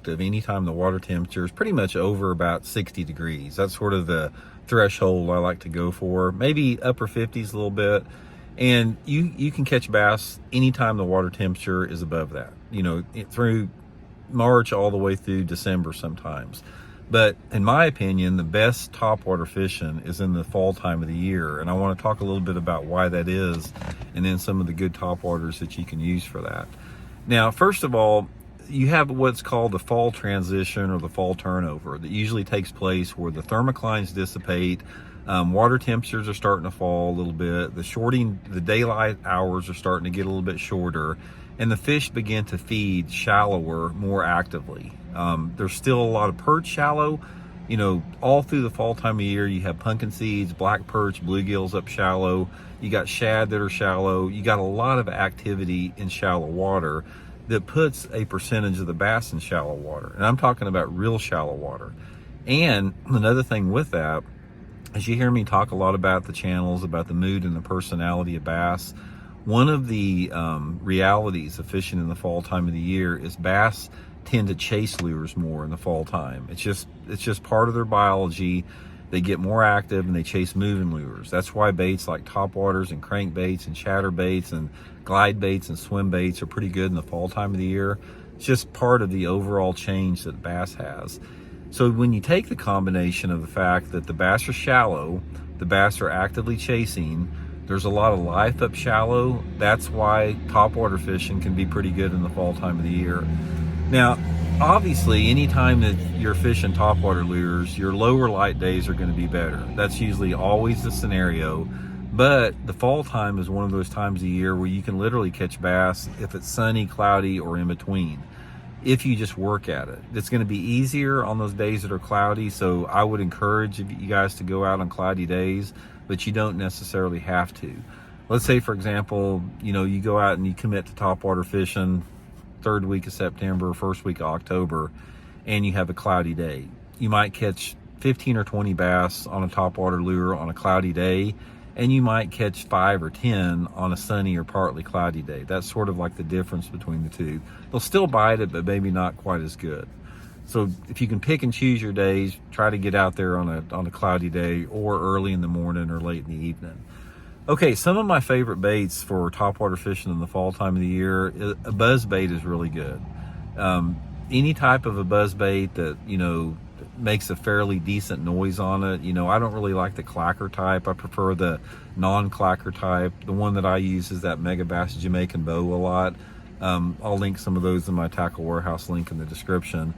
active anytime the water temperature is pretty much over about 60 degrees. That's sort of the threshold I like to go for. Maybe upper 50s a little bit. And you can catch bass anytime the water temperature is above that, through March all the way through December sometimes. But in my opinion, the best topwater fishing is in the fall time of the year. And I want to talk a little bit about why that is, and then some of the good topwaters that you can use for that. Now, first of all, you have what's called the fall transition or the fall turnover that usually takes place where the thermoclines dissipate, water temperatures are starting to fall a little bit, the daylight hours are starting to get a little bit shorter, and the fish begin to feed shallower more actively. There's still a lot of perch shallow. All through the fall time of year, you have pumpkin seeds, black perch, bluegills up shallow. You got shad that are shallow. You got a lot of activity in shallow water that puts a percentage of the bass in shallow water. And I'm talking about real shallow water. And another thing with that, as you hear me talk a lot about the channels, about the mood and the personality of bass, one of the realities of fishing in the fall time of the year is bass tend to chase lures more in the fall time. It's just part of their biology. They get more active and they chase moving lures. That's why baits like topwaters and crankbaits and chatterbaits and glide baits and swim baits are pretty good in the fall time of the year. It's just part of the overall change that bass has. So when you take the combination of the fact that the bass are shallow, the bass are actively chasing, there's a lot of life up shallow, that's why topwater fishing can be pretty good in the fall time of the year. Now, obviously, anytime that you're fishing topwater lures, your lower light days are going to be better. That's usually always the scenario. But the fall time is one of those times of year where you can literally catch bass if it's sunny, cloudy, or in between, if you just work at it. It's going to be easier on those days that are cloudy, so I would encourage you guys to go out on cloudy days, but you don't necessarily have to. Let's say, for example, you go out and you commit to topwater fishing third week of September, first week of October, and you have a cloudy day. You might catch 15 or 20 bass on a topwater lure on a cloudy day, and you might catch 5 or 10 on a sunny or partly cloudy day. That's sort of like the difference between the two. They'll still bite it, but maybe not quite as good. So if you can pick and choose your days, try to get out there on a cloudy day or early in the morning or late in the evening. Okay, some of my favorite baits for topwater fishing in the fall time of the year, a buzz bait is really good. Any type of a buzz bait that, makes a fairly decent noise on it. I don't really like the clacker type. I prefer the non-clacker type. The one that I use is that Mega Bass Jamaican Bow a lot. I'll link some of those in my Tackle Warehouse link in the description.